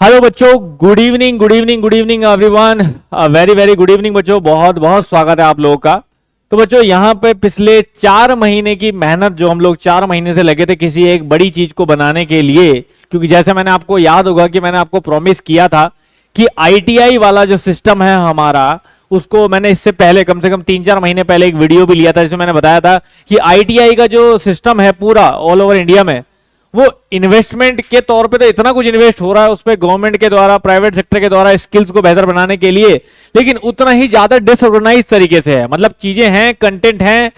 Hello बच्चों, good evening good evening good evening everyone. Very very good evening बच्चों, बहुत बहुत स्वागत है आप लोगों का। तो बच्चों यहाँ पे पिछले 4 महीने की मेहनत जो हम लोग 4 महीने से लगे थे किसी एक बड़ी चीज को बनाने के लिए, क्योंकि जैसे मैंने आपको याद होगा कि मैंने आपको प्रॉमिस किया था कि आईटीआई वाला जो सिस्टम है हमारा, उसको मैंने इससे पहले कम से कम 3-4 महीने पहले एक वीडियो भी लिया था जिसमें मैंने बताया था कि आईटीआई का जो सिस्टम है पूरा ऑल ओवर इंडिया में, वो इन्वेस्टमेंट के तौर पे तो इतना कुछ इन्वेस्ट हो रहा है उस पे गवर्नमेंट के द्वारा, प्राइवेट सेक्टर के द्वारा स्किल्स को बेहतर बनाने के लिए, लेकिन उतना ही ज्यादा डिसऑर्गेनाइज तरीके से है। मतलब चीजें हैं, कंटेंट हैं,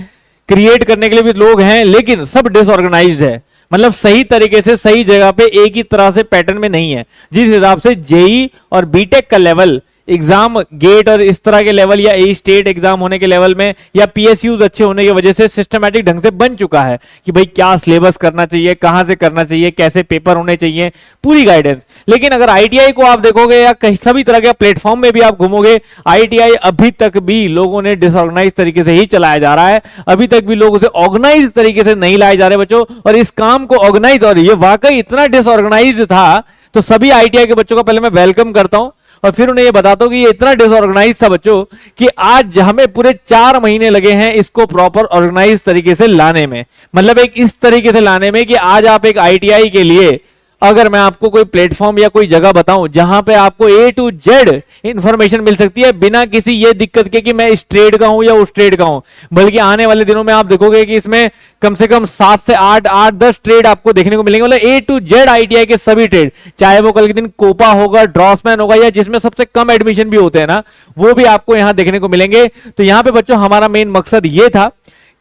क्रिएट करने के लिए भी लोग हैं, लेकिन सब डिसऑर्गेनाइज्ड है। मतलब सही तरीके से सही जगह पे एक ही तरह से पैटर्न में नहीं है। जिस हिसाब से जेई और बीटेक का लेवल एग्जाम गेट और इस तरह के लेवल या ए स्टेट एग्जाम होने के लेवल में या पीएसयूज अच्छे होने की वजह से सिस्टमैटिक ढंग से बन चुका है कि भाई क्या सिलेबस करना चाहिए, कहां से करना चाहिए, कैसे पेपर होने चाहिए, पूरी गाइडेंस। लेकिन अगर आईटीआई को आप देखोगे या कहीं सभी तरह के प्लेटफॉर्म में भी आप घूमोगे, आईटीआई अभी तक भी लोगों ने डिसऑर्गेनाइज तरीके से ही चलाया जा रहा है। अभी तक भी लोग उसे ऑर्गेनाइज तरीके से नहीं लाए जा रहे बच्चों। और इस काम को ऑर्गेनाइज, और ये वाकई इतना डिसऑर्गेनाइज था, तो सभी आईटीआई के बच्चों का पहले मैं वेलकम करता हूं और फिर उन्हें ये बताता हूं कि ये इतना डिसऑर्गेनाइज था बच्चों कि आज हमें पूरे 4 महीने लगे हैं इसको प्रॉपर ऑर्गेनाइज तरीके से लाने में। मतलब एक इस तरीके से लाने में कि आज आप एक आईटीआई के लिए अगर मैं आपको कोई प्लेटफॉर्म या कोई जगह बताऊं जहां पे आपको ए टू जेड इंफॉर्मेशन मिल सकती है बिना किसी ये दिक्कत के कि मैं इस ट्रेड का हूं या उस ट्रेड का हूं, बल्कि आने वाले दिनों में आप देखोगे कि इसमें कम से कम 7 से 8-10 ट्रेड आपको देखने को मिलेंगे। मतलब ए टू जेड आईटीआई के सभी ट्रेड, चाहे वो कल के दिन कोपा होगा, ड्रॉसमैन होगा, या जिसमें सबसे कम एडमिशन भी होते हैं ना, वो भी आपको यहां देखने को मिलेंगे। तो यहां पे बच्चों हमारा मेन मकसद ये था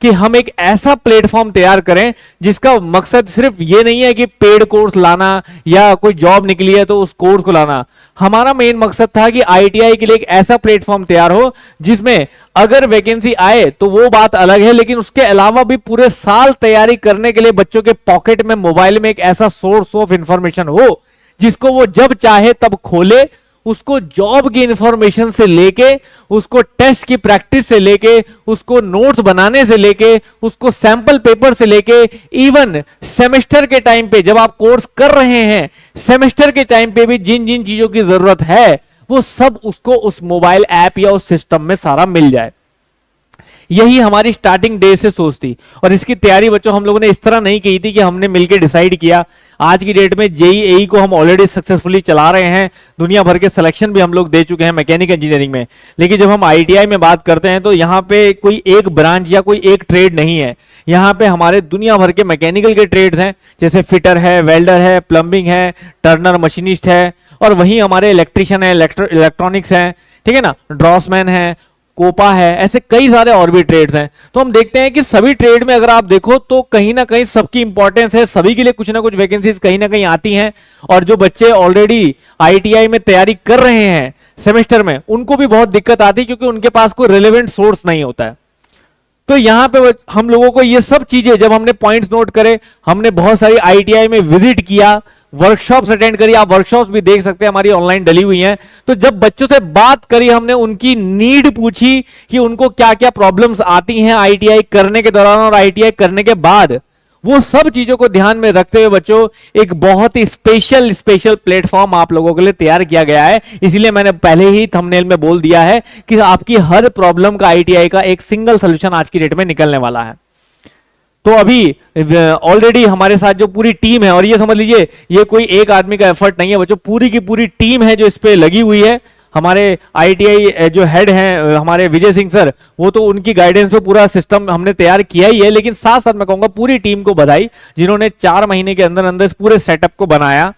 कि हम एक ऐसा प्लेटफॉर्म तैयार करें जिसका मकसद सिर्फ ये नहीं है कि पेड कोर्स लाना या कोई जॉब निकली है तो उस कोर्स को लाना। हमारा मेन मकसद था कि आईटीआई के लिए एक ऐसा प्लेटफॉर्म तैयार हो जिसमें अगर वैकेंसी आए तो वो बात अलग है, लेकिन उसके अलावा भी पूरे साल तैयारी करने के लिए बच्चों के पॉकेट में, मोबाइल में एक ऐसा सोर्स ऑफ इंफॉर्मेशन हो जिसको वो जब चाहे तब खोले, उसको जॉब की इंफॉर्मेशन से लेके, उसको टेस्ट की प्रैक्टिस से लेके, उसको नोट्स बनाने से लेके, उसको सैंपल पेपर से लेके, इवन सेमेस्टर के टाइम पे जब आप कोर्स कर रहे हैं, सेमेस्टर के टाइम पे भी जिन जिन चीजों की जरूरत है वो सब उसको उस मोबाइल ऐप या उस सिस्टम में सारा मिल जाए। यही हमारी स्टार्टिंग डे से सोच थी। और इसकी तैयारी बच्चों हम लोगों ने इस तरह नहीं की थी कि हमने मिलकर डिसाइड किया। आज की डेट में जेईई को हम ऑलरेडी सक्सेसफुली चला रहे हैं, दुनिया भर के सिलेक्शन भी हम लोग दे चुके हैं मैकेनिकल इंजीनियरिंग में। लेकिन जब हम आईटीआई में बात करते हैं तो यहाँ पे कोई एक ब्रांच या कोई एक ट्रेड नहीं है। यहाँ पे हमारे दुनिया भर के मैकेनिकल के ट्रेड्स हैं, जैसे फिटर है, वेल्डर है, प्लम्बिंग है, टर्नर मशीनिस्ट है, और वहीं हमारे इलेक्ट्रिशियन है, इलेक्ट्रॉनिक्स है, ठीक है ना, ड्रॉसमैन है, कोपा है, ऐसे कई सारे और भी ट्रेड्स हैं। तो हम देखते हैं कि सभी ट्रेड में अगर आप देखो तो कहीं ना कहीं सबकी इंपॉर्टेंस है, सभी के लिए कुछ ना कुछ वैकेंसीज कहीं ना कहीं आती हैं। और जो बच्चे ऑलरेडी आईटीआई में तैयारी कर रहे हैं सेमेस्टर में, उनको भी बहुत दिक्कत आती है क्योंकि उनके पास कोई रिलेवेंट सोर्स नहीं होता है। तो यहां पे हम लोगों को ये सब चीजें, जब हमने पॉइंट्स नोट करे, हमने बहुत सारी आईटीआई में विजिट किया, वर्कशॉप्स अटेंड करी, आप वर्कशॉप्स भी देख सकते हैं हमारी ऑनलाइन डली हुई हैं। तो जब बच्चों से बात करी, हमने उनकी नीड पूछी कि उनको क्या क्या प्रॉब्लम्स आती हैं आईटीआई करने के दौरान और आईटीआई करने के बाद, वो सब चीजों को ध्यान में रखते हुए बच्चों एक बहुत ही स्पेशल प्लेटफॉर्म आप लोगों के लिए तैयार किया गया है। इसलिए मैंने पहले ही थंबनेल में बोल दिया है कि आपकी हर प्रॉब्लम का आईटीआई का एक सिंगल सोल्यूशन आज की डेट में निकलने वाला है। तो अभी ऑलरेडी हमारे साथ जो पूरी टीम है, और ये समझ लीजिए ये कोई एक आदमी का एफर्ट नहीं है बच्चों, पूरी की पूरी टीम है जो इस पे लगी हुई है। हमारे आईटीआई जो हेड हैं हमारे विजय सिंह सर, वो तो उनकी गाइडेंस पे पूरा सिस्टम हमने तैयार किया ही है, लेकिन साथ साथ मैं कहूंगा पूरी टीम को बधाई जिन्होंने 4 महीने के अंदर अंदर इस पूरे सेटअप को बनाया।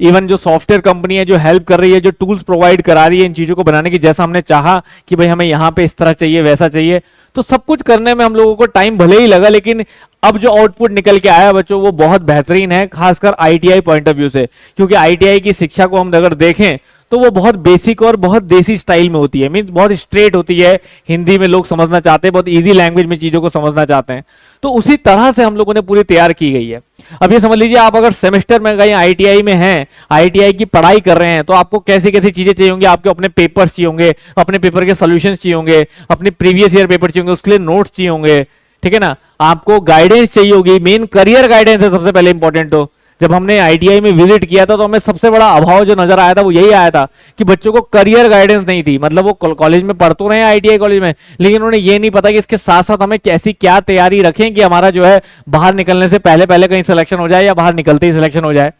इवन जो सॉफ्टवेयर कंपनी है जो हेल्प कर रही है, जो टूल्स प्रोवाइड करा रही है इन चीजों को बनाने की, जैसा हमने चाहा कि भाई हमें यहाँ पे इस तरह चाहिए, वैसा चाहिए, तो सब कुछ करने में हम लोगों को टाइम भले ही लगा, लेकिन अब जो आउटपुट निकल के आया बच्चों वो बहुत बेहतरीन है, खासकर आईटीआई पॉइंट ऑफ व्यू से। क्योंकि आईटीआई की शिक्षा को हम अगर देखें तो वो बहुत बेसिक और बहुत देसी स्टाइल में होती है, मींस बहुत स्ट्रेट होती है, हिंदी में लोग समझना चाहते हैं, बहुत इजी लैंग्वेज में चीजों को समझना चाहते हैं। तो उसी तरह से हम लोगों ने पूरी तैयार की गई है। अब ये समझ लीजिए आप अगर सेमेस्टर में कहीं आईटीआई में हैं, आईटीआई की पढ़ाई कर रहे हैं, तो आपको कैसी कैसी चीजें चाहिए होंगी, आपके अपने पेपर्स चाहिए होंगे, अपने पेपर के सोल्यूशंस चाहिए होंगे, अपने प्रीवियस ईयर पेपर चाहिए होंगे, उसके लिए नोट्स चाहिए होंगे, ठीक है ना, आपको गाइडेंस चाहिए होगी, मेन करियर गाइडेंस है सबसे पहले इंपॉर्टेंट। तो जब हमने आईटीआई में विजिट किया था तो हमें सबसे बड़ा अभाव जो नजर आया था वो यही आया था कि बच्चों को करियर गाइडेंस नहीं थी। मतलब वो कॉलेज में पढ़ तो रहे हैं आईटीआई कॉलेज में, लेकिन उन्हें ये नहीं पता कि इसके साथ साथ हमें कैसी क्या तैयारी रखें कि हमारा जो है बाहर निकलने से पहले पहले कहीं सिलेक्शन हो जाए या बाहर निकलते ही सिलेक्शन हो जाए,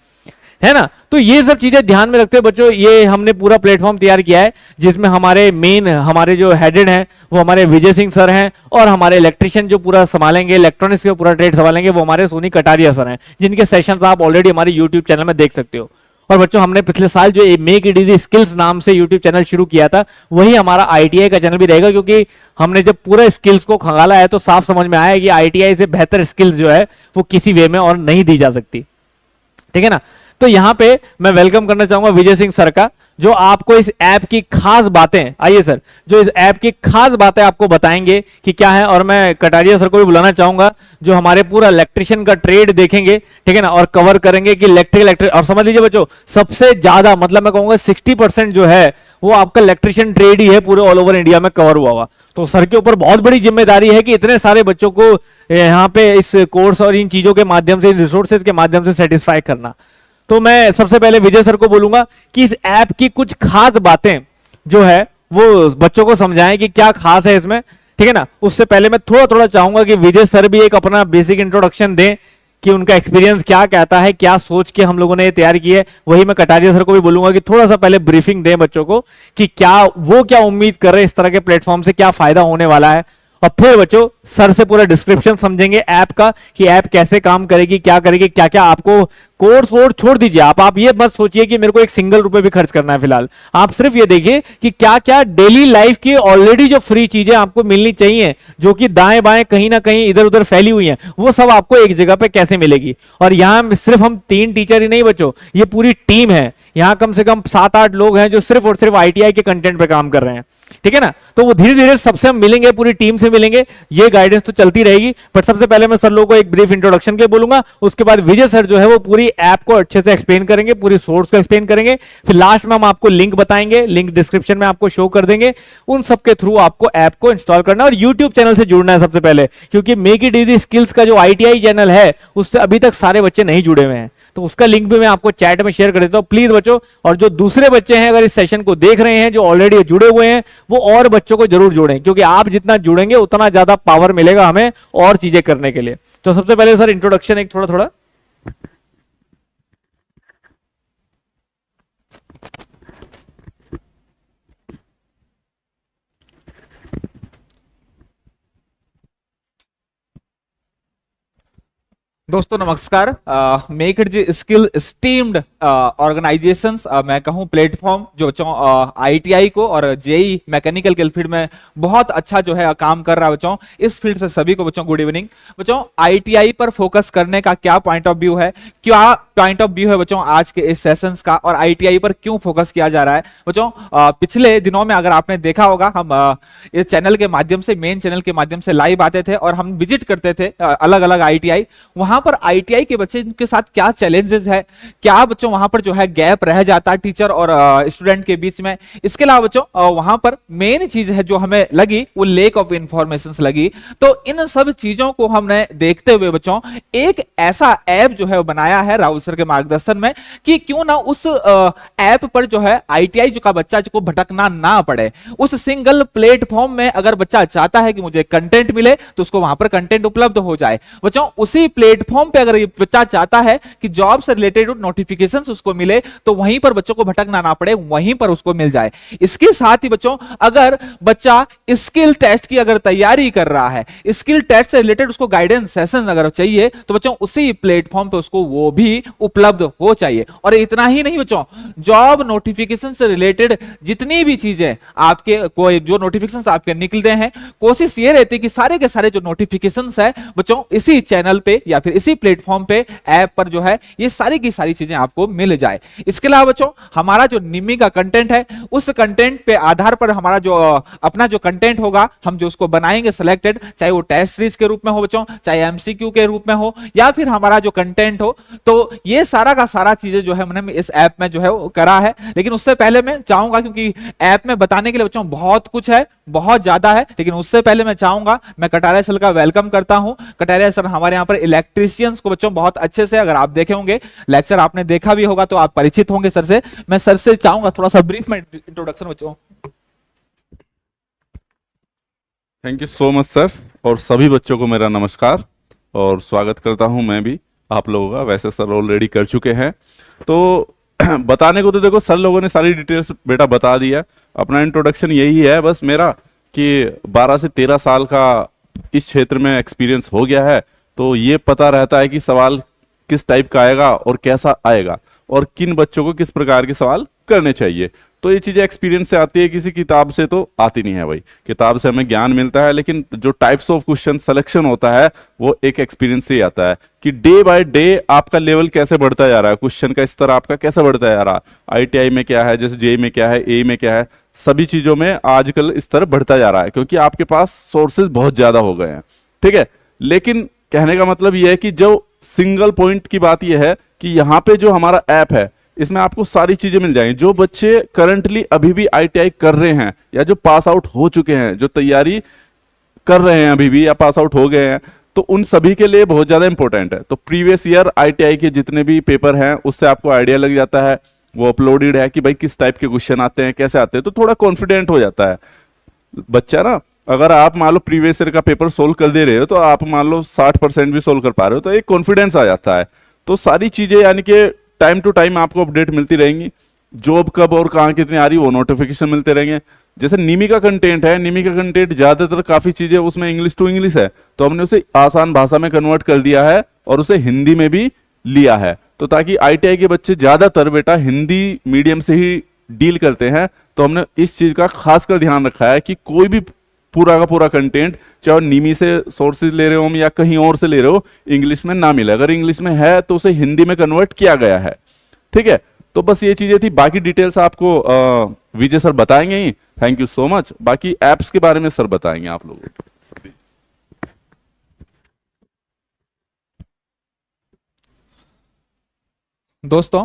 है ना। तो ये सब चीजें ध्यान में रखते हुए बच्चों ये हमने पूरा प्लेटफॉर्म तैयार किया है, जिसमें हमारे जो हेडेड हैं वो हमारे विजय सिंह सर हैं, और हमारे इलेक्ट्रिशियन जो पूरा संभालेंगे, इलेक्ट्रॉनिक्स का पूरा ट्रेड संभालेंगे, वो हमारे सोनी कटारिया सर हैं, जिनके सेशंस आप ऑलरेडी हमारे यूट्यूब चैनल में देख सकते हो। और बच्चों हमने पिछले साल जो मेक इट इजी स्किल्स नाम से यूट्यूब चैनल शुरू किया था, वही हमारा आईटीआई का चैनल भी रहेगा, क्योंकि हमने जब पूरा स्किल्स को खंगाला है तो साफ समझ में आया कि आईटीआई से बेहतर स्किल्स जो है वो किसी वे में और नहीं दी जा सकती, ठीक है ना। तो यहां पे मैं वेलकम करना चाहूंगा विजय सिंह सर का, जो आपको इस ऐप की खास बातें, आइए सर, जो इस ऐप की खास बातें आपको बताएंगे कि क्या है। और मैं कटारिया सर को भी बुलाना चाहूंगा, जो हमारे पूरा इलेक्ट्रिशियन का ट्रेड देखेंगे, ठीक है ना, और कवर करेंगे कि इलेक्ट्रिक और समझ लीजिए बच्चों, सबसे ज्यादा मतलब मैं कहूंगा 60% जो है वो आपका इलेक्ट्रिशियन ट्रेड ही है पूरे ऑल ओवर इंडिया में कवर हुआ। तो सर के ऊपर बहुत बड़ी जिम्मेदारी है कि इतने सारे बच्चों को यहाँ पे इस कोर्स और इन चीजों के माध्यम से, इन रिसोर्सेज के माध्यम से सेटिस्फाई करना। तो मैं सबसे पहले विजय सर को बोलूंगा कि इस ऐप की कुछ खास बातें जो है वो बच्चों को समझाएं कि क्या खास है इसमें, ठीक है ना। उससे पहले मैं थोड़ा थोड़ा चाहूंगा कि विजय सर भी एक अपना बेसिक इंट्रोडक्शन दें कि उनका एक्सपीरियंस क्या कहता है, क्या सोच के हम लोगों ने ये तैयार की है। वही मैं कटारिया सर को भी बोलूंगा कि थोड़ा सा पहले ब्रीफिंग दें बच्चों को कि क्या उम्मीद कर रहे हैं इस तरह के प्लेटफॉर्म से, क्या फायदा होने वाला है। और फिर बच्चों सर से पूरा डिस्क्रिप्शन समझेंगे ऐप का कि ऐप कैसे काम करेगी, क्या करेगी, क्या क्या आपको कोर्स वोर्स छोड़ दीजिए। आप ये मत सोचिए कि मेरे को एक सिंगल रुपए भी खर्च करना है फिलहाल। आप सिर्फ ये देखिए कि क्या क्या डेली लाइफ की ऑलरेडी जो फ्री चीजें आपको मिलनी चाहिए, जो कि दाएं बाएं कहीं ना कहीं इधर उधर फैली हुई हैं, वो सब आपको एक जगह पे कैसे मिलेगी। और यहाँ सिर्फ हम 3 टीचर ही नहीं बच्चों, ये पूरी टीम है। यहाँ कम से कम 7-8 लोग हैं जो सिर्फ और सिर्फ आईटीआई के कंटेंट पे काम कर रहे हैं, ठीक है ना। तो वो धीरे धीरे सबसे हम मिलेंगे, पूरी टीम से मिलेंगे, ये गाइडेंस तो चलती रहेगी। बट सबसे पहले मैं सर लोगों को एक ब्रीफ इंट्रोडक्शन के बोलूंगा, उसके बाद विजय सर जो है वो पूरी ऐप को अच्छे से एक्सप्लेन करेंगे, पूरी सोर्स को एक्सप्लेन करेंगे। फिर लास्ट में हम आपको लिंक बताएंगे, लिंक डिस्क्रिप्शन में आपको शो कर देंगे। उन सबके थ्रू आपको ऐप को इंस्टॉल करना और यूट्यूब चैनल से जुड़ना है सबसे पहले, क्योंकि मेक इट इजी स्किल्स का जो आईटीआई चैनल है उससे अभी तक सारे बच्चे नहीं जुड़े हुए हैं। तो उसका लिंक भी मैं आपको चैट में शेयर कर देता हूं, प्लीज बच्चों। और जो दूसरे बच्चे हैं अगर इस सेशन को देख रहे हैं, जो ऑलरेडी जुड़े हुए हैं, वो और बच्चों को जरूर जोड़ें, क्योंकि आप जितना जुड़ेंगे उतना ज्यादा पावर मिलेगा हमें और चीजें करने के लिए। तो सबसे पहले सर इंट्रोडक्शन एक थोड़ा थोड़ा। दोस्तों नमस्कार। मेक इट जी स्किल स्टीम्ड ऑर्गेनाइजेशंस, मैं कहूं प्लेटफॉर्म जो बच्चों आईटीआई को और जेई मैकेनिकल के फील्ड में बहुत अच्छा जो है काम कर रहा है बच्चों। इस फील्ड से सभी को बच्चों गुड इवनिंग। बच्चों आईटीआई पर फोकस करने का क्या पॉइंट ऑफ व्यू है, क्या पॉइंट ऑफ व्यू है बच्चों आज के इस सेशंस का, और आईटीआई पर क्यों फोकस किया जा रहा है बच्चों। पिछले दिनों में अगर आपने देखा होगा, हम इस चैनल के माध्यम से, मेन चैनल के माध्यम से लाइव आते थे और हम विजिट करते थे अलग अलग आईटीआई। वहां पर आईटीआई के बच्चे के साथ क्या चैलेंजेस है, क्या बच्चों वहां पर जो है गैप रह जाता है टीचर और स्टूडेंट के बीच में। इसके अलावा बच्चों वहां पर मेन चीज है जो हमें लगी वो लेक ऑफ इंफॉर्मेशन लगी। तो इन सब चीजों को हमने देखते हुए बच्चों एक ऐसा ऐप जो है बनाया है राहुल सर के मार्गदर्शन में, कि क्यों ना उस ऐप पर जो है आईटीआई जो का बच्चा को भटकना ना पड़े। उस सिंगल प्लेटफॉर्म में अगर बच्चा चाहता है कि मुझे कंटेंट मिले तो उसको वहां पर कंटेंट उपलब्ध हो जाए बच्चों। उसी प्लेटफॉर्म पे अगर ये बच्चा चाहता है कि जॉब से रिलेटेड नोटिफिकेशंस उसको मिले तो वहीं पर बच्चों को भटकना ना पड़े, वहीं पर उसको मिल जाए। इसके साथ ही बच्चों अगर बच्चा स्किल टेस्ट की अगर तैयारी कर रहा है, स्किल टेस्ट से रिलेटेड उसको गाइडेंस सेशन अगर चाहिए तो बच्चों उसी प्लेटफॉर्म पे उसको वो भी उपलब्ध हो चाहिए। और इतना ही नहीं बच्चों, जॉब नोटिफिकेशन से रिलेटेड जितनी भी चीजें आपके कोई जो नोटिफिकेशन आपके निकलते हैं, कोशिश ये रहती है कि सारे के सारे जो नोटिफिकेशन है बच्चों इसी चैनल पे या फिर इसी प्लेटफॉर्म पे ऐप पर जो है ये सारी की सारी चीजें आपको मिल जाए। इसके अलावा बच्चों हमारा जो निम्मी का कंटेंट है, उस कंटेंट पे आधार पर हमारा जो अपना जो कंटेंट होगा हम जो उसको बनाएंगे सिलेक्टेड, चाहे वो टेस्ट सीरीज के रूप में हो बच्चों, चाहे एमसीक्यू के रूप में हो, या फिर हमारा जो कंटेंट हो, तो ये सारा का सारा चीजें जो है हमने इस ऐप में जो है वो करा है। लेकिन उससे पहले मैं चाहूंगा, क्योंकि ऐप में बताने के लिए बच्चों बहुत कुछ है, बहुत ज्यादा है, लेकिन उससे पहले मैं चाहूंगा मैं कटारिया सर का वेलकम करता हूं। कटारिया सर हमारे यहाँ पर इलेक्ट्रिक इलेक्ट्रीशियंस को बच्चों बहुत अच्छे से, अगर आप देखे होंगे लेक्चर आपने देखा भी होगा तो आप परिचित होंगे सर से। मैं सर से चाहूंगा थोड़ा सा ब्रीफ में इंट्रोडक्शन बच्चों। Thank you so much sir, और सभी बच्चों को मेरा नमस्कार और स्वागत करता हूं मैं भी आप लोगों का। वैसे सर ऑलरेडी कर चुके हैं, तो बताने को तो देखो सर लोगों ने सारी डिटेल्स बेटा बता दिया। अपना इंट्रोडक्शन यही है बस मेरा कि 12 से 13 साल का इस क्षेत्र में एक्सपीरियंस हो गया है, तो ये पता रहता है कि सवाल किस टाइप का आएगा और कैसा आएगा और किन बच्चों को किस प्रकार के सवाल करने चाहिए। तो ये चीजें एक्सपीरियंस से आती है, किसी किताब से तो आती नहीं है भाई। किताब से हमें ज्ञान मिलता है, लेकिन जो टाइप्स ऑफ क्वेश्चन सिलेक्शन होता है वो एक एक्सपीरियंस से ही आता है कि डे बाय डे आपका लेवल कैसे बढ़ता जा रहा है, क्वेश्चन का स्तर आपका कैसे बढ़ता जा रहा है। आईटीआई में क्या है, जैसे जेई में क्या है, ए में क्या है, सभी चीजों में आजकल स्तर बढ़ता जा रहा है क्योंकि आपके पास सोर्सेज बहुत ज्यादा हो गए हैं। ठीक है, लेकिन कहने का मतलब यह है कि जो सिंगल पॉइंट की बात यह है कि यहाँ पे जो हमारा ऐप है इसमें आपको सारी चीजें मिल जाएंगी। जो बच्चे करंटली अभी भी आईटीआई कर रहे हैं या जो पास आउट हो चुके हैं, जो तैयारी कर रहे हैं अभी भी या पास आउट हो गए हैं, तो उन सभी के लिए बहुत ज्यादा इंपॉर्टेंट है। तो प्रीवियस ईयर आईटीआई के जितने भी पेपर हैं उससे आपको आइडिया लग जाता है, वो अपलोडेड है कि भाई किस टाइप के क्वेश्चन आते हैं, कैसे आते हैं, तो थोड़ा कॉन्फिडेंट हो जाता है बच्चा ना। अगर आप मान लो प्रीवियस ईयर का पेपर सोल्व कर दे रहे हो तो आप मान लो 60% भी सोल्व कर पा रहे हो, तो एक कॉन्फिडेंस आ जाता है। तो सारी चीजें यानी कि टाइम टू टाइम आपको अपडेट मिलती रहेंगी। जॉब कब और कहाँ कितनी आ रही वो नोटिफिकेशन मिलते रहेंगे। जैसे निमी का कंटेंट है, निमी का कंटेंट ज्यादातर काफी चीजें उसमें इंग्लिश टू इंग्लिश है, तो हमने उसे आसान भाषा में कन्वर्ट कर दिया है और उसे हिंदी में भी लिया है, तो ताकि आईटीआई के बच्चे ज्यादातर बेटा हिंदी मीडियम से ही डील करते हैं। तो हमने इस चीज का खासकर ध्यान रखा है कि कोई भी पूरा का पूरा कंटेंट, चाहे नीमी से सोर्सेज ले रहे हो हम या कहीं और से ले रहे हो, इंग्लिश में ना मिले। अगर इंग्लिश में है तो उसे हिंदी में कन्वर्ट किया गया है। ठीक है, तो बस ये चीजें थी, बाकी डिटेल्स आपको विजय सर बताएंगे ही। Thank you so much. बाकी एप्स के बारे में सर बताएंगे आप लोगों को। दोस्तों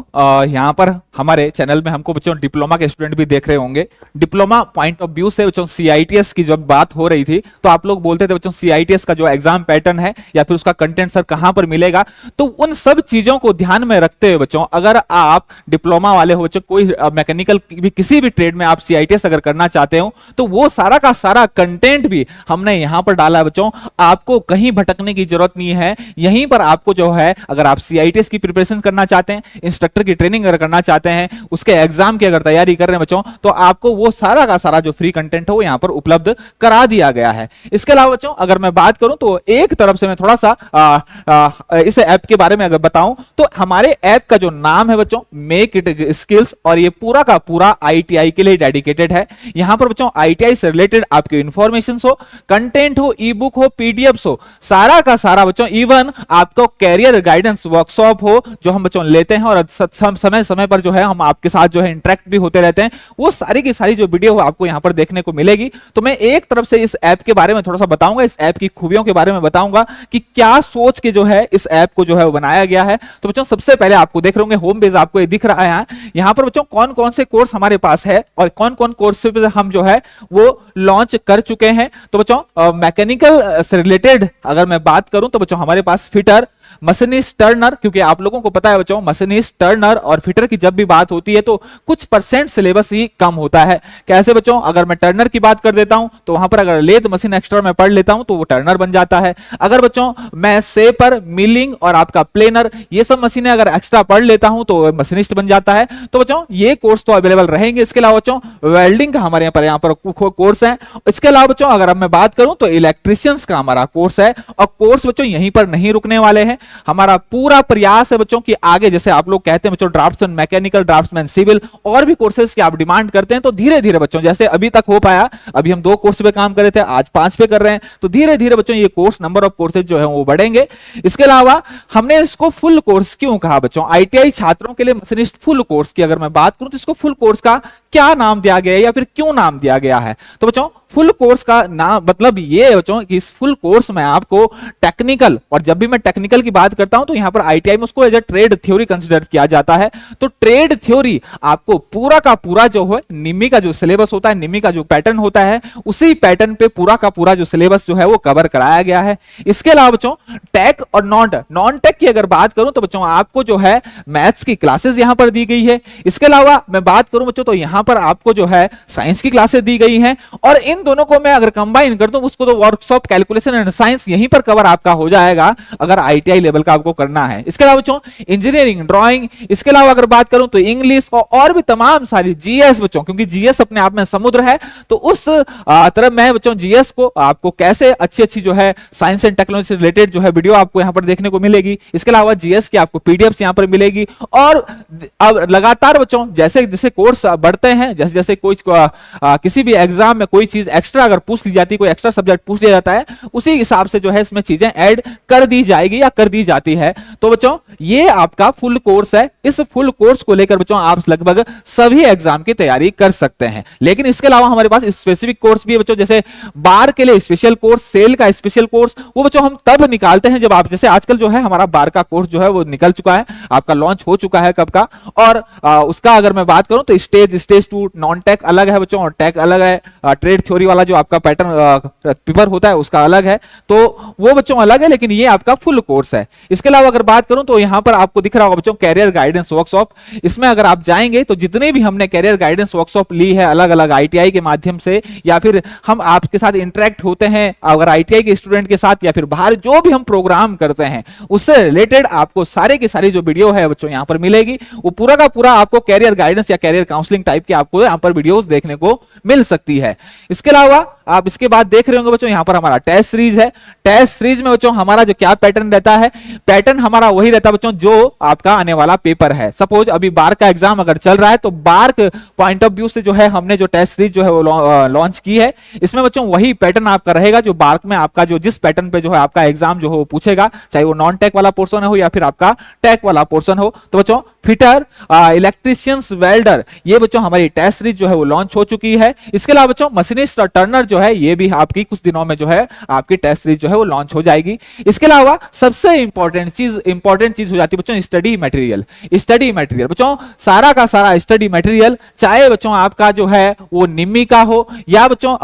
यहाँ पर हमारे चैनल में हमको बच्चों डिप्लोमा के स्टूडेंट भी देख रहे होंगे। डिप्लोमा पॉइंट ऑफ व्यू से बच्चों सीआईटीएस की जब बात हो रही थी तो आप लोग बोलते थे बच्चों सीआईटीएस का जो एग्जाम पैटर्न है या फिर उसका कंटेंट सर कहां पर मिलेगा। तो उन सब चीजों को ध्यान में रखते हुए बच्चों, अगर आप डिप्लोमा वाले हो बच्चों, कोई मैकेनिकल भी किसी भी ट्रेड में आप सीआईटीएस अगर करना चाहते हो तो वो सारा का सारा कंटेंट भी हमने यहाँ पर डाला है बच्चों। आपको कहीं भटकने की जरूरत नहीं है। यहीं पर आपको जो है, अगर आप सीआईटीएस की प्रिपरेशन करना चाहते हैं, इंस्ट्रक्टर की ट्रेनिंग अगर करना चाहते हैं, उसके एग्जाम की अगर तैयारी कर रहे हैं बच्चों, तो आपको वो सारा का सारा जो फ्री कंटेंट है वो यहां पर उपलब्ध करा दिया गया है। इसके अलावा बच्चों अगर मैं बात करूं तो एक तरफ से मैं थोड़ा सा इस ऐप के बारे में अगर बताऊं तो हमारे ऐप का जो नाम है बच्चों मेक इट स्किल्स, और ये पूरा का पूरा आईटीआई के लिए डेडिकेटेड है। यहां पर बच्चों आईटीआई से रिलेटेड आपके इंफॉर्मेशन हो, कंटेंट हो, ई बुक हो, पीडीएफ हो, सारा का सारा बच्चों, इवन आपको कैरियर गाइडेंस वर्कशॉप हो जो हम बच्चों लेते हैं और समय समय पर जो है हम आपके साथ जो है इंटरेक्ट भी होते रहते हैं, वो सारी की सारी जो वीडियो आपको यहां पर देखने को मिलेगी। तो मैं एक तरफ से इस ऐप के बारे में थोड़ा सा बताऊंगा, इस ऐप की खूबियों के बारे में बताऊंगा कि क्या सोच के जो है इस ऐप को जो है बनाया गया है। तो बच्चों सबसे पहले आपको देख रहे होंगे होम पेज आपको ये दिख रहा है। यहां पर बच्चों कौन कौन से कोर्स हमारे पास है और कौन कौन कोर्स हम जो है वो लॉन्च कर चुके हैं। तो बच्चों मैकेनिकल से रिलेटेड अगर मैं बात करूं तो बच्चों हमारे पास फिटर, मशीनिस्ट, टर्नर, क्योंकि आप लोगों को पता है बच्चों मशीनिस्ट, टर्नर और फिटर की जब भी बात होती है तो कुछ परसेंट सिलेबस ही कम होता है। कैसे बच्चों, अगर मैं टर्नर की बात कर देता हूं तो वहां पर अगर लेथ मशीन एक्स्ट्रा मैं पढ़ लेता हूं तो वो टर्नर बन जाता है। अगर बच्चों मैं सेपर, मिलिंग और आपका प्लेनर ये सब मशीनें अगर एक्स्ट्रा पढ़ लेता हूं तो मशीनिस्ट बन जाता है। तो बच्चों ये कोर्स तो अवेलेबल रहेंगे। इसके अलावा बच्चों वेल्डिंग का हमारे यहाँ पर कोर्स है। इसके अलावा बच्चों अगर मैं बात करूं तो इलेक्ट्रीशियंस का हमारा कोर्स है, और कोर्स बच्चों यहीं पर नहीं रुकने वाले हैं। हमारा पूरा प्रयास है बच्चों कि आगे जैसे आप लोग कहते हैं बच्चों ड्राफ्ट्समैन मैकेनिकल, ड्राफ्ट्समैन सिविल और भी कोर्सेज की आप डिमांड करते हैं, तो धीरे धीरे बच्चों जैसे अभी तक हो पाया, अभी हम 2 कोर्स पे काम कर रहे थे, आज 5 पे कर रहे हैं, तो धीरे धीरे बच्चों ये कोर्स नंबर ऑफ कोर्सेज जो है वो बढ़ेंगे। इसके अलावा हमने इसको फुल कोर्स क्यों कहा बच्चों, आईटीआई छात्रों के लिए मशीनिस्ट फुल कोर्स की अगर मैं बात करूं तो इसको फुल कोर्स का क्या नाम दिया गया है या फिर क्यों नाम दिया गया है। तो बच्चों फुल कोर्स का नाम मतलब ये है बच्चों कि इस फुल कोर्स में आपको टेक्निकल, और जब भी मैं टेक्निकल की बात करता हूं तो यहां पर आईटीआई में उसको as a trade theory consider किया जाता है। तो ट्रेड थ्योरी आपको पूरा का पूरा जो है निमी का जो सिलेबस होता है, निमी का जो पैटर्न होता है, उसी पैटर्न पे पूरा का पूरा जो सिलेबस जो है वो कवर कराया गया है। इसके अलावा बच्चों टेक और नॉन टेक की अगर बात करूं तो बच्चों आपको जो है मैथ्स की क्लासेस यहां पर दी गई है। इसके अलावा मैं बात करूं बच्चों तो यहां पर आपको जो है साइंस की क्लासेस दी गई हैं, और इन दोनों को मैं अगर कंबाइन कर दूं उसको तो वर्कशॉप कैलकुलेशन एंड साइंस यहीं पर कवर आपका हो जाएगा अगर आईटीआई लेवल का आपको करना है। इसके अलावा बच्चों इंजीनियरिंग, ड्राइंग, इसके अलावा अगर बात करूं तो इंग्लिश और भी तमाम सारी जीएस बच्चों, क्योंकि जीएस अपने आप में समुद्र है, तो उस तरफ मैं बच्चों जीएस को आपको कैसे अच्छी अच्छी जो है साइंस एंड टेक्नोलॉजी से रिलेटेड जो है वीडियो आपको यहां पर देखने को मिलेगी। इसके अलावा जीएस की आपको पीडीएफ यहां पर मिलेगी, और अब लगातार बच्चों जैसे जैसे कोर्स बढ़ते हैं, जैसे जैसे कोई किसी भी एग्जाम में कोई चीज एक्स्ट्रा अगर पूछ ली जाती है, कोई एक्स्ट्रा सब्जेक्ट पूछ लिया जाता है, उसी हिसाब से जो है इसमें चीजें ऐड कर दी जाएगी या कर दी जाती है। तो बच्चों ये आपका फुल कोर्स है। इस फुल कोर्स को लेकर बच्चों आप लगभग सभी एग्जाम की तैयारी कर सकते हैं। लेकिन इसके अलावा हमारे पास स्पेसिफिक कोर्स भी है बच्चों, जैसे बार के लिए स्पेशल कोर्स, सेल का स्पेशल कोर्स, वो बच्चों हम तब निकालते हैं जब आप, जैसे आजकल जो है हमारा बार का कोर्स जो है वो निकल चुका है, आपका लॉन्च हो चुका है कब का, और उसका अगर मैं बात करूं तो स्टेज 2 नॉन टेक अलग है बच्चों, और टेक अलग है। ट्रेड थ्योरी वाला जो आपका पैटर्न पेपर होता है उसका अलग है, तो वो बच्चों अलग है, लेकिन ये आपका फुल कोर्स है। इसके अलावा अगर बात करूं तो यहां पर आपको दिख रहा होगा बच्चों कैरियर गाइडेंस वर्कशॉप। इसमें अगर आप जाएंगे तो जितने भी हमने कैरियर गाइडेंस वर्कशॉप ली है अलग अलग आईटीआई के माध्यम से, या फिर हम आपके साथ इंटरेक्ट होते हैं अगर आईटीआई के स्टूडेंट के साथ, या फिर बाहर जो भी हम प्रोग्राम करते हैं उससे रिलेटेड आपको सारे की सारी जो वीडियो है बच्चों यहां पर मिलेगी। वो पूरा का पूरा आपको कैरियर गाइडेंस या कैरियर काउंसलिंग टाइप के आपको यहां पर वीडियोस देखने को मिल सकती है। इसके अलावा आप इसके बाद देख रहे होंगे बच्चों यहां पर हमारा टेस्ट सीरीज है। टेस्ट सीरीज में बच्चों हमारा जो क्या पैटर्न रहता है, पैटर्न हमारा वही रहता है बच्चों जो आपका आने वाला पेपर है। सपोज अभी बार का एग्जाम अगर चल रहा है तो बार के पॉइंट ऑफ व्यू से जो है हमने जो टेस्ट सीरीज जो है वो लॉन्च की है। इसमें बच्चों वही पैटर्न आपका रहेगा जो बार में आपका जो जिस पैटर्न पे जो है आपका एग्जाम जो है वो पूछेगा, चाहे वो नॉन टेक वाला पोर्शन हो या फिर आपका टेक वाला पोर्शन हो। तो बच्चों फिटर, इलेक्ट्रिशियंस, वेल्डर, ये बच्चों हमारी टेस्ट सीरीज जो है वो लॉन्च हो चुकी है। इसके अलावा बच्चों मशीनिस्ट और टर्नर जो है ये भी आपकी कुछ दिनों में जो है आपकी टेस्ट सीरीज जो है वो लॉन्च हो जाएगी। इसके अलावा सबसे इंपॉर्टेंट चीज हो जाती है बच्चों स्टडी मटेरियल। स्टडी मटेरियल बच्चों सारा का सारा स्टडी मटेरियल, चाहे बच्चों आपका जो है वो निम्मी का हो या बच्चों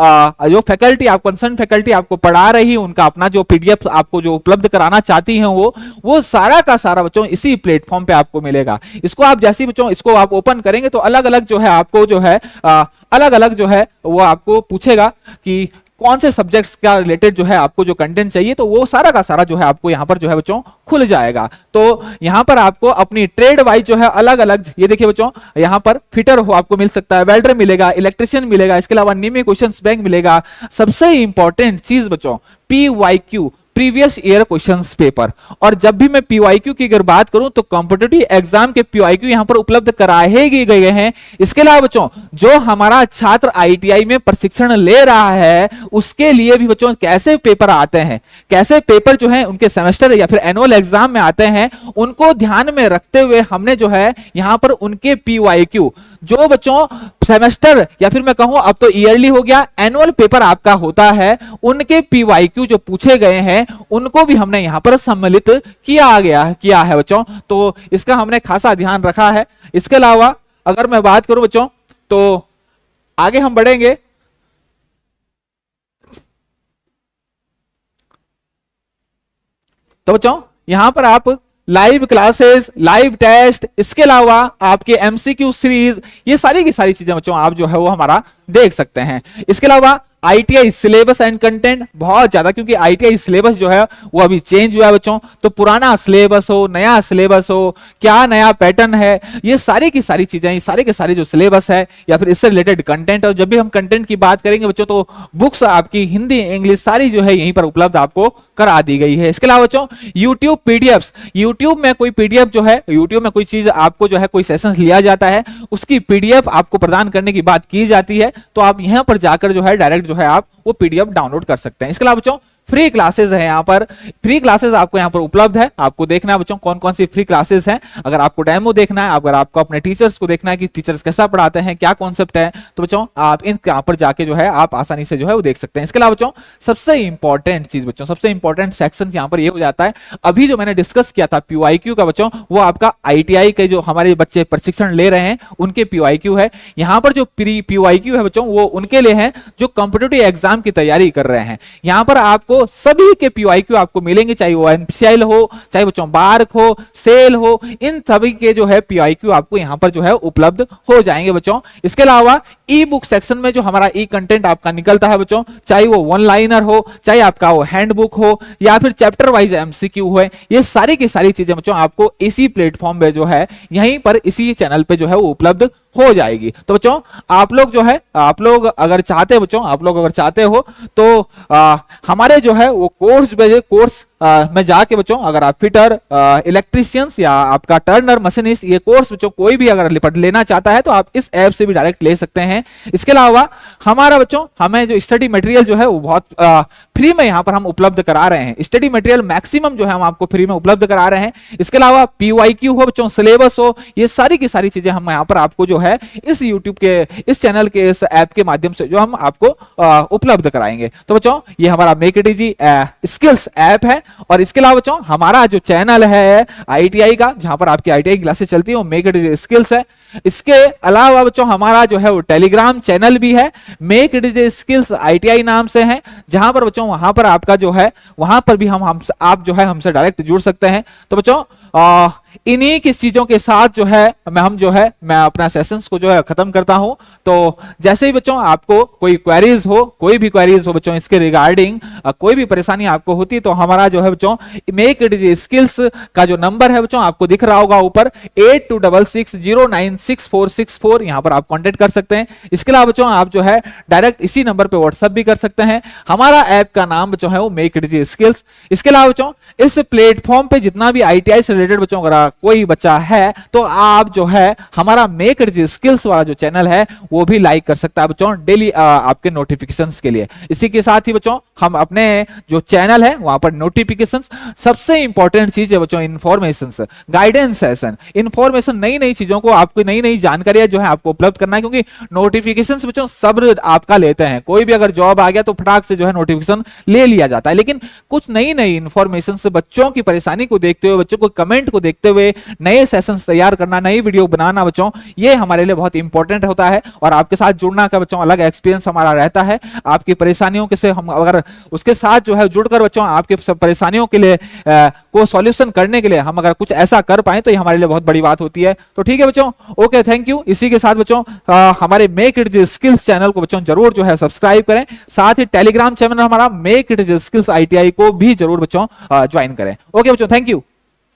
जो फैकल्टी आप कंसर्न फैकल्टी आपको पढ़ा रही है उनका अपना जो पीडीएफ आपको जो उपलब्ध कराना चाहती हैं वो सारा का सारा बच्चों इसी प्लेटफॉर्म पे आपको मिलेगा। इसको आप जैसे बच्चों इसको आप ओपन करेंगे तो अलग अलग जो है आपको जो है अलग अलग जो है वो आपको पूछेगा कि कौन से सब्जेक्ट्स का रिलेटेड जो है आपको जो कंटेंट चाहिए, तो वो सारा का सारा जो है आपको यहाँ पर जो है बच्चों खुल जाएगा। तो यहाँ पर आपको अपनी ट्रेड वाइज जो है अलग अलग, ये देखिए बच्चों यहाँ पर फिटर हो आपको मिल सकता है, वेल्डर मिलेगा, इलेक्ट्रिशियन मिलेगा, इसके अलावा निमी क्वेश्चंस बैंक मिलेगा। सबसे इंपॉर्टेंट चीज बच्चों PYQ, previous year questions paper. और जब भी मैं पीवाईक्यू की अगर बात करूं तो कॉम्पिटिटिव एग्जाम के पीवाईक्यू यहां पर उपलब्ध कराए गए हैं। इसके अलावा बच्चों जो हमारा छात्र आईटीआई में प्रशिक्षण ले रहा है उसके लिए भी बच्चों कैसे पेपर आते हैं, कैसे पेपर जो है उनके सेमेस्टर या फिर एनुअल एग्जाम में आते हैं, उनको ध्यान में रखते हुए हमने जो है यहां पर उनके पीवाईक्यू जो बच्चों सेमेस्टर या फिर मैं कहूं अब तो ईयरली हो गया, एनुअल पेपर आपका होता है, उनके पीवाईक्यू जो पूछे गए हैं उनको भी हमने यहां पर सम्मिलित किया है बच्चों। तो इसका हमने खासा ध्यान रखा है। इसके अलावा अगर मैं बात करूं बच्चों तो आगे हम बढ़ेंगे। तो बच्चों यहां पर आप लाइव क्लासेस, लाइव टेस्ट, इसके अलावा आपके एमसीक्यू सीरीज, ये सारी की सारी चीजें बच्चों आप जो है वो हमारा देख सकते हैं। इसके अलावा आईटीआई सिलेबस एंड कंटेंट बहुत ज्यादा, क्योंकि आईटीआई सिलेबस जो है वो अभी चेंज हुआ है बच्चों, तो पुराना सिलेबस हो, नया सिलेबस हो, क्या नया पैटर्न है, ये सारी की सारी चीजें, ये सारे के सारे जो सिलेबस है या फिर इससे रिलेटेड कंटेंट, और जब भी हम कंटेंट की बात करेंगे बच्चों तो बुक्स आपकी हिंदी इंग्लिश सारी जो है यहीं पर उपलब्ध आपको करा दी गई है। इसके अलावा बच्चों यूट्यूब पीडीएफ, यूट्यूब में कोई पीडीएफ जो है, यूट्यूब में कोई चीज आपको जो है कोई सेशन लिया जाता है उसकी पीडीएफ आपको प्रदान करने की बात की जाती है, तो आप यहां पर जाकर जो है डायरेक्ट जो है आप वो पीडीएफ डाउनलोड कर सकते हैं। इसके अलावा बच्चों फ्री क्लासेस है यहाँ पर, फ्री क्लासेस आपको यहाँ पर उपलब्ध है। आपको देखना है बच्चों कौन कौन सी फ्री क्लासेस हैं। अगर आपको डेमो देखना है, अगर आपको अपने टीचर्स को देखना है कि टीचर्स कैसा पढ़ाते हैं, क्या कॉन्सेप्ट है, तो बच्चों आप इन यहाँ पर जाके जो है आप आसानी से जो है वो देख सकते हैं। इसके अलावा बच्चों सबसे इंपॉर्टेंट चीज बच्चों, सबसे इंपॉर्टेंट सेक्शन यहाँ पर ये हो जाता है, अभी जो मैंने डिस्कस किया था PYQ का बच्चों, वो आपका ITI के जो हमारे बच्चे प्रशिक्षण ले रहे हैं उनके PYQ है। यहाँ पर जो PYQ है बच्चों वो उनके लिए है जो कॉम्पिटिटिव एग्जाम की तैयारी कर रहे हैं। यहाँ पर आपको सभी के PYQ आपको मिलेंगे, चाहे वो NPCL हो, चाहे बच्चों बार्क हो, सेल हो, इन सभी के जो है PYQ आपको यहाँ पर जो है उपलब्ध हो जाएंगे बच्चों। इसके अलावा ई बुक सेक्शन में जो हमारा ई कंटेंट आपका निकलता है बच्चों, चाहे वो वन लाइनर हो, चाहे आपका वो हैंडबुक हो, या फिर चैप्टर वाइज MCQ है, ये सारी की सारी चीजें बच्चों आपको इसी प्लेटफॉर्म पे जो है यहीं पर इसी चैनल पे जो है वो उपलब्ध हो जाएगी। तो बच्चों आप लोग जो है, आप लोग अगर चाहते हो बच्चों, आप लोग अगर चाहते हो तो हमारे जो है वो कोर्स में जाके बच्चों, अगर आप फिटर, इलेक्ट्रीशियंस या आपका टर्नर, मशीनिस्ट, ये कोर्स बच्चों कोई भी अगर लेना चाहता है तो आप इस ऐप से भी डायरेक्ट ले सकते हैं। इसके अलावा हमारा बच्चों हमें जो स्टडी मटेरियल जो है वो बहुत फ्री में यहाँ पर हम उपलब्ध करा रहे हैं। स्टडी मटेरियल मैक्सिमम जो है हम आपको फ्री में उपलब्ध करा रहे हैं। इसके अलावा PYQ हो बच्चों, सिलेबस हो, ये सारी की सारी चीजें हम यहाँ पर आपको जो है इस YouTube के, इस चैनल के, इस ऐप के माध्यम से जो हम आपको उपलब्ध कराएंगे। तो बच्चों ये हमारा make it easy skills app है। और इसके अलावा बच्चों हमारा जो चैनल है ITI का, जहां पर आपकी ITI क्लासेस चलती है, वो मेक इट इजी स्किल्स है। इसके अलावा बच्चों हमारा जो है वो टेलीग्राम चैनल भी है, make it easy skills ITI नाम से है, जहां पर बच्चों वहां पर आपका जो है वहां पर भी आप जो है हमसे डायरेक्ट जुड़ सकते हैं। तो बच्चों इन्हीं की चीजों के साथ जो है मैं अपना सेशंस को जो है खत्म करता हूं। तो जैसे ही बच्चों आपको कोई क्वेरीज हो बच्चों इसके रिगार्डिंग, कोई भी परेशानी आपको होती है, तो हमारा जो है बच्चों मेक इट इजी स्किल्स का जो नंबर है बच्चों आपको दिख रहा होगा ऊपर 8266096464, यहां पर आप कांटेक्ट कर सकते हैं। इसके अलावा बच्चों आप जो है डायरेक्ट इसी नंबर पे व्हाट्सएप भी कर सकते हैं। हमारा ऐप का नाम बच्चों है वो मेक इट इजी स्किल्स। इसके अलावा बच्चों इस प्लेटफॉर्म पे जितना भी ITI से रिलेटेड बच्चों अगर कोई बच्चा है तो आप जो है हमारा मेक इट इजी स्किल्स वाला जो चैनल है वो भी लाइक कर सकता है बच्चों, डेली आपके नोटिफिकेशंस के लिए। इसी के साथ ही बच्चों हम अपने जो चैनल है वहां पर नोटिफिकेशंस, सबसे इंपॉर्टेंट चीज है बच्चों इन्फॉर्मेशन, गाइडेंस सेशन, इन्फॉर्मेशन, नई नई चीजों को, आपको नई नई जानकारियां जो है आपको उपलब्ध करना है, क्योंकि नोटिफिकेशंस बच्चों सब आपका लेते हैं। कोई भी अगर जॉब आ गया तो फटाक से जो है नोटिफिकेशन ले लिया जाता है, लेकिन कुछ नई नई इन्फॉर्मेशन से बच्चों की परेशानी को देखते हुए, बच्चों को कमेंट को देखते हुए नए सेशंस तैयार करना, नई वीडियो बनाना बच्चों, ये हमारे लिए बहुत इंपॉर्टेंट होता है। और आपके साथ जुड़ना का बच्चों अलग एक्सपीरियंस हमारा रहता है। आपकी परेशानियों के से हम अगर उसके साथ जो है जुड़कर बच्चों आपके सब परेशानियों के लिए को सॉल्यूशन करने के लिए हम अगर कुछ ऐसा कर पाए तो ये हमारे लिए बहुत बड़ी बात होती है। तो ठीक है बच्चों, ओके, थैंक यू। इसी के साथ बच्चों हमारे make it easy skills channel को बच्चों जरूर जो है सब्सक्राइब करें, साथ ही टेलीग्राम चैनल हमारा make it easy skills ITI को भी जरूर बच्चों ज्वाइन करें। ओके बच्चों, थैंक यू।